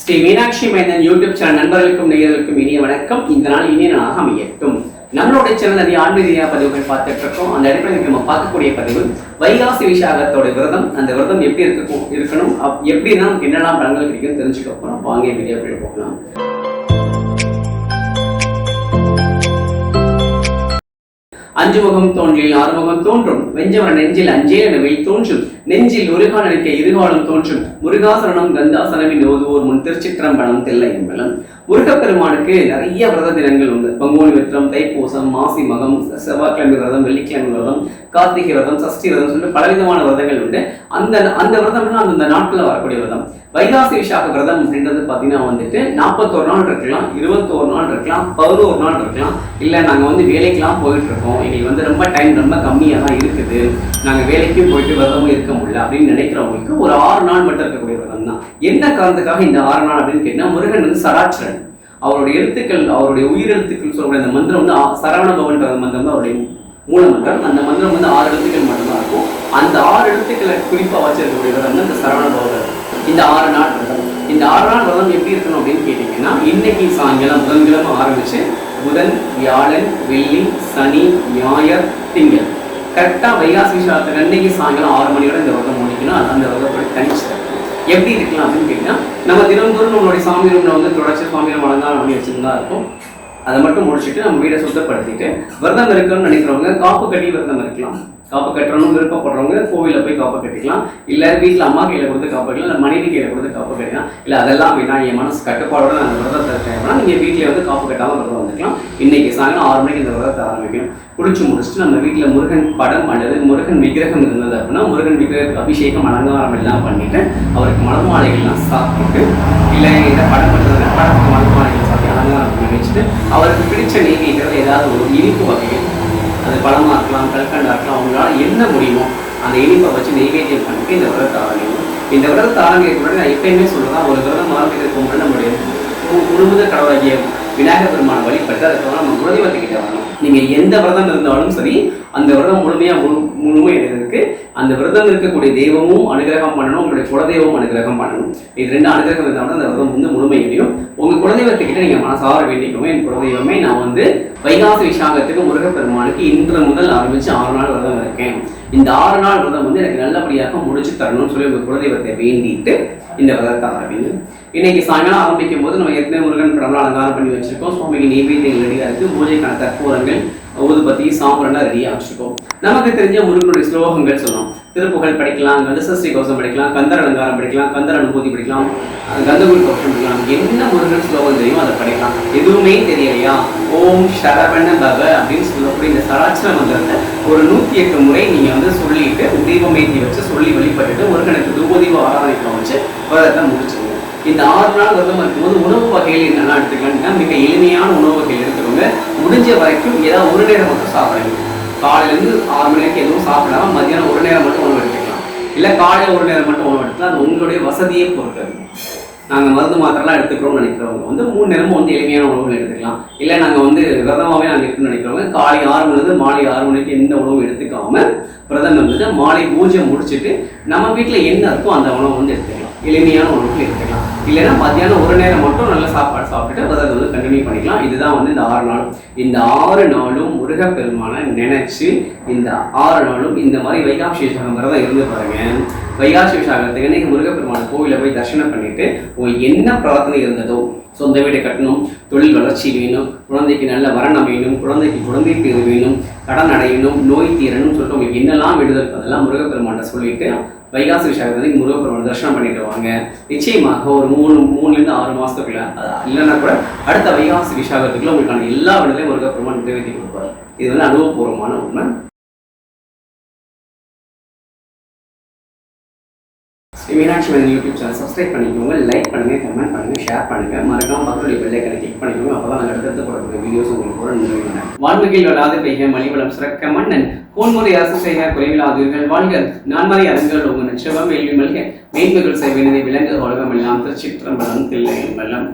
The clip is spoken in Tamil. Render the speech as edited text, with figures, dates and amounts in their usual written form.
ஸ்ரீ மீனாட்சி மைந்தன் யூடியூப் சேனல் நண்பர்களுக்கும் நேயர்களுக்கும் இனிய வணக்கம். இந்த நாள் இனிய நாளாக அமையட்டும். நம்மளோட சேனல் நிறைய ஆன்மீக பதிவுகள் பார்த்துட்டு இருக்கோம். அந்த அடிப்படையில் நம்ம பார்க்கக்கூடிய பதிவு வைகாசி விசாகத்தோட விரதம். அந்த விரதம் எப்படி இருக்கணும், எப்படின்னா நமக்கு என்னெல்லாம் பலன்கள் கிடைக்கும் தெரிஞ்சுக்க போறோம். வாங்க வீடியோக்குள்ள போகலாம். அஞ்சு முகம் தோன்றில் ஆறுமுகம் தோன்றும், வெஞ்சவன் நெஞ்சில் அஞ்சே நவில் தோன்றும், நெஞ்சில் ஒருகா நினைக்க இருகாலம் தோன்றும், முருகாசரணம் கந்தாசனமின் ஓதுவோர் முன் திருச்சிற்றம்பலம் தில்லை என்பலம். முருகப்பெருமானுக்கு நிறைய விரத தினங்கள் உண்டு. பங்குனி விரதம், தைப்பூசம், மாசி மகம், செவ்வாய்க்கிழமை விரதம், வெள்ளிக்கிழமை விரதம், கார்த்திகை விரதம், சஷ்டி விரதம் சொல்லிட்டு பலவிதமான விரதங்கள் உண்டு. அந்த விரதம்னா அந்த நாட்களில் வரக்கூடிய விரதம். வைகாசி விசாக விரதம் அப்படின்றது பார்த்தீங்கன்னா 41 நாள் இருக்கலாம், 21 நாள் இருக்கலாம், 11 நாள் இருக்கலாம். இல்லை நாங்கள் வேலைக்கெல்லாம் போயிட்டு இருக்கோம், எங்களுக்கு ரொம்ப டைம் ரொம்ப கம்மியாக தான் இருக்குது, நாங்கள் வேலைக்கும் போயிட்டு விரதமும் இருக்க முடியல அப்படின்னு நினைக்கிறவங்களுக்கு ஒரு 6 நாள் மட்டும் இருக்கக்கூடிய விரதம் தான். என்ன காரணத்துக்காக இந்த 6 நாள் அப்படின்னு கேட்டால், முருகன் சராச்சரன், அவருடைய எழுத்துக்கள், அவருடைய உயிரெழுத்துக்கள் சொல்லக்கூடிய அந்த மந்திரம் சரவண பவன்ற மந்திரம் தான் அவருடைய மூல மந்திரம். அந்த மந்திரம் 6 எழுத்துக்கள் மட்டும்தான் இருக்கும். அந்த 6 எழுத்துக்களை குறிப்பாக வச்சிருக்கக்கூடிய விரதம் தான் இந்த சரவண பவன். இந்த 6 நாள் விரதம், இந்த 6 நாள் விரதம் எப்படி இருக்கணும் அப்படின்னு கேட்டீங்கன்னா, இன்னைக்கு சாயங்காலம் புதன்கிழமை ஆரம்பிச்சு புதன், வியாழன், வெள்ளி, சனி, ஞாயிறு, திங்கள் கரெக்டாக வைகாசி விசாகத்துக்கு அன்னைக்கு சாயங்காலம் 6 மணியோட இந்த விரதம் முடிக்கணும். அந்த விரதப்படி தனிச்சு எப்படி இருக்கலாம் அப்படின்னு கேட்டீங்கன்னா, நம்ம தினந்தோறும் நம்மளுடைய சாமி ரூமில் தொடர்ச்சி சாமி ரூம் அலங்காரம் பண்ணி வச்சுருந்தா இருக்கும். அதை மட்டும் முடிச்சுட்டு நம்ம வீடை சுத்தப்படுத்திட்டு விரதம் இருக்கணும்னு நினைக்கிறவங்க காப்பு கட்டி விரதம் இருக்கலாம். காப்பு கட்டணும்னு விருப்பப்படுறவங்க கோவிலில் போய் காப்பு கட்டிக்கலாம். இல்லை வீட்டில் அம்மா கையில் கொடுத்து காப்பு கட்டலாம், இல்லை மனைவி கையில் கொடுத்து காப்பு கட்டிக்கலாம். இல்லை அதெல்லாம் வேணா, என் மனசு கட்டுப்பாடோட அந்த விரதத்தை தேவைன்னா நீங்கள் வீட்டில் காப்பு கட்டாமல் விரதம் வந்துக்கலாம். இன்னைக்கு சாயங்காலம் 6 மணிக்கு இந்த விரதத்தை ஆரம்பிக்கணும். குளிச்சு முடிச்சுட்டு நம்ம வீட்டில் முருகன் படம் அல்லது முருகன் விக்கிரகம் இருந்தது அப்படின்னா முருகன் விக்கிரகத்துக்கு அபிஷேகம் அலங்காரம் எல்லாம் பண்ணிட்டு அவருக்கு மலர் மாலைகள்லாம் சாப்பிட்டு, இல்லை இந்த படம் பண்ணுறதுனா படத்துக்கு மலர் மாலைகள் சாப்பிட்டு அலங்காரம் பண்ணி வச்சுட்டு அவருக்கு பிடிச்ச நெய்வேத்தியத்தில் ஏதாவது ஒரு இனிப்பு வகைகள், அது பழமாக இருக்கலாம், கல்கண்டாக இருக்கலாம், அவங்களால என்ன முடியுமோ அந்த இனிப்பை வச்சு நெய்வேத்தியம் பண்ணிட்டு இந்த விரதத்தை ஆரம்பிக்கணும். இந்த விரதத்தை ஆரம்பிக்கிறதுக்கு நான் எப்பயுமே சொல்லுவேன், ஒரு விரதம் ஆரம்பிக்கிறதுக்கு முன்னாடி நம்முடைய முழுமுத கடவுளாகிய விநாயகர் பெருமான வழிபட்டு அதுக்கப்புறம் நம்ம குலதெய்வத்துக்கிட்ட வரணும். நீங்கள் எந்த விரதம் இருந்தாலும் சரி, அந்த விரதம் முழுமையடைவதற்கு அந்த விரதம் இருக்கக்கூடிய தெய்வமும் அனுகிரகம் பண்ணணும், உங்களுடைய குலதெய்வமும் அனுகிரகம் பண்ணணும். இது 2 அனுகிரகம் இருந்தாலும் அந்த விரதம் முழுமையடையும். உங்கள் குலதெய்வத்துக்கிட்ட நீங்கள் மனசார வேண்டிக்கோங்க, என் குலதெய்வமே நான் வைகாசி விசாகத்துக்கு முருகப்பெருமானுக்கு இன்று முதல் ஆரம்பித்து 6 நாள் விரதம் இருக்கேன். இந்த 6 நாள் விரதம் எனக்கு நல்லபடியாக முடிச்சு தரணும்னு சொல்லி உங்கள் குலதெய்வத்தை வேண்டிட்டு இந்த விரதத்தை ஆரம்பிங்க. இன்னைக்கு சாயங்காலம் ஆரம்பிக்கும் போது நம்ம ஏற்கனவே முருகன் படம்லாம் அலங்காரம் பண்ணி வச்சிருக்கோம். சுவாமிக்கு நெய்வேத்தியங்கள் ரெடியாக இருக்குது. பூஜைக்கான கற்பூரங்கள், ஊதுபத்தி, சாம்பிரான்லாம் ரெடியாக வச்சுருக்கோம். நமக்கு தெரிஞ்ச முருகனுடைய ஸ்லோகங்கள் சொல்லலாம். திருப்புகழ் படிக்கலாம், கந்தசஷ்டி கவசம் படிக்கலாம், கந்தர் அலங்காரம் படிக்கலாம், கந்தர் அனுபூதி படிக்கலாம், கந்தகுரு கவசம் படிக்கலாம். என்ன முருகன் ஸ்லோகம் தெரியுமோ அதை படிக்கலாம். எதுவுமே தெரியலையா, ஓம் சரவண பவ அப்படின்னு சொல்லக்கூடிய இந்த சராட்சர மந்திரத்தை ஒரு 108 முறை நீங்கள் சொல்லிட்டு தீபமேத்தி வச்சு சொல்லி வழிபட்டுட்டு முருகனுக்கு தூபதீப ஆராதனை வச்சு விரதத்தை முடிச்சுருங்க. இந்த 6 நாள் விரதம் இருக்கும்போது உணவு வகைகள் என்னெல்லாம் எடுத்துக்கலாம்னா, மிக எளிமையான உணவு வகைகள் எடுத்துக்கோங்க. முடிஞ்ச வரைக்கும் ஏதாவது ஒரு நேரம் மட்டும் சாப்பிடுங்க. காலையிலேருந்து 6 மணி வரைக்கும் எதுவும் சாப்பிடாம மத்தியானம் ஒரு நேரம் மட்டும் உணவு எடுத்துக்கலாம். இல்லை காலையில் ஒரு நேரம் மட்டும் உணவு எடுத்துக்கலாம். அது உங்களுடைய வசதியை பொறுத்தது. நாங்கள் மருந்து மாத்திரலாம் எடுத்துக்கிறோம்னு நினைக்கிறவங்க 3 நேரமும் எளிமையான உணவுகள் எடுத்துக்கலாம். இல்லை நாங்கள் விரதமாகவே நாங்கள் இருக்குன்னு நினைக்கிறவங்க காலை 6 மணிலேருந்து மாலை 6 மணிக்கு எந்த உணவும் எடுத்துக்காம விரதம் மாலை பூஜை முடிச்சுட்டு நம்ம வீட்டில் என்ன இருக்கோ அந்த உணவு எடுத்துக்கலாம். எளிமையான உணவுகள் எடுத்துக்கலாம். இல்லைன்னா மத்தியானம் ஒரு நேரம் மட்டும் நல்ல சாப்பாடு சாப்பிட்டுட்டு விரதத்தை கண்டினியூ பண்ணிக்கலாம். இதுதான் இந்த 6 நாள். இந்த 6 நாளும் முருகப்பெருமானை நினைச்சு இந்த 6 நாளும் இந்த மாதிரி வைகாசி விசாகம் விரதம் இருந்து பாருங்க. வைகாசி விசாகத்துக்கு இன்னைக்கு முருகப்பெருமான கோவிலை போய் தரிசனம் பண்ணிட்டு உங்களுக்கு என்ன பிரார்த்தனை இருந்ததோ, சொந்த வீடை கட்டணும், தொழில் வளர்ச்சி வேணும், குழந்தைக்கு நல்ல வரன் அமையணும், குழந்தைக்கு குழந்தை பேர் வேணும், கடன் அடையணும், நோய் தீரணும்னு சொல்லிட்டு உங்களுக்கு என்னெல்லாம் விடுதல் அதெல்லாம் முருகப்பெருமான்ட்ட சொல்லிட்டு வைகாசி விசாகத்துக்கு முருகப்பெருமான் தரிசனம் பண்ணிட்டு வாங்க. நிச்சயமாக ஒரு 3 6 மாதத்துக்குள்ள இல்லைன்னா கூட அடுத்த வைகாசி விசாகத்துக்குள்ள உங்களுக்கான எல்லா விடுதலையும் முருகப்பெருமான் நிறைவேற்றி கொடுப்பார். இது அனுபவபூர்வமான உண்மை. ஸ்ரீ மீனாட்சி மைந்தன் யூடியூப் சேனல் சப்ஸ்கிரைப் பண்ணிக்கோங்க, லைக் பண்ணுங்கள், கமெண்ட் பண்ணுங்கள், ஷேர் பண்ணுங்கள். மறக்காம பக்கத்துடைய பெல் ஐக்கனை கிளிக் பண்ணிக்கோங்க. அப்போ தான் நாங்கள் அடுத்தடுத்து போடக்கூடிய வீடியோஸ் உங்களுக்கு கூட நிறைவேறும். வாழ்க்கையில் வராது பெய்க மலிவளம் சிறக்க மன்னன் கோன்முறை அரசு செய்க குறைவிலாதீர்கள் வாழ்க. நான்மறை அரங்குகள் உங்கள் நிச்சயம் வேள்வி மல்க மேன்மைகள் செய்வதை விலங்கு உலகம் எல்லாம் திருச்சிற்றம்பலம் தில்லை என்பலம்.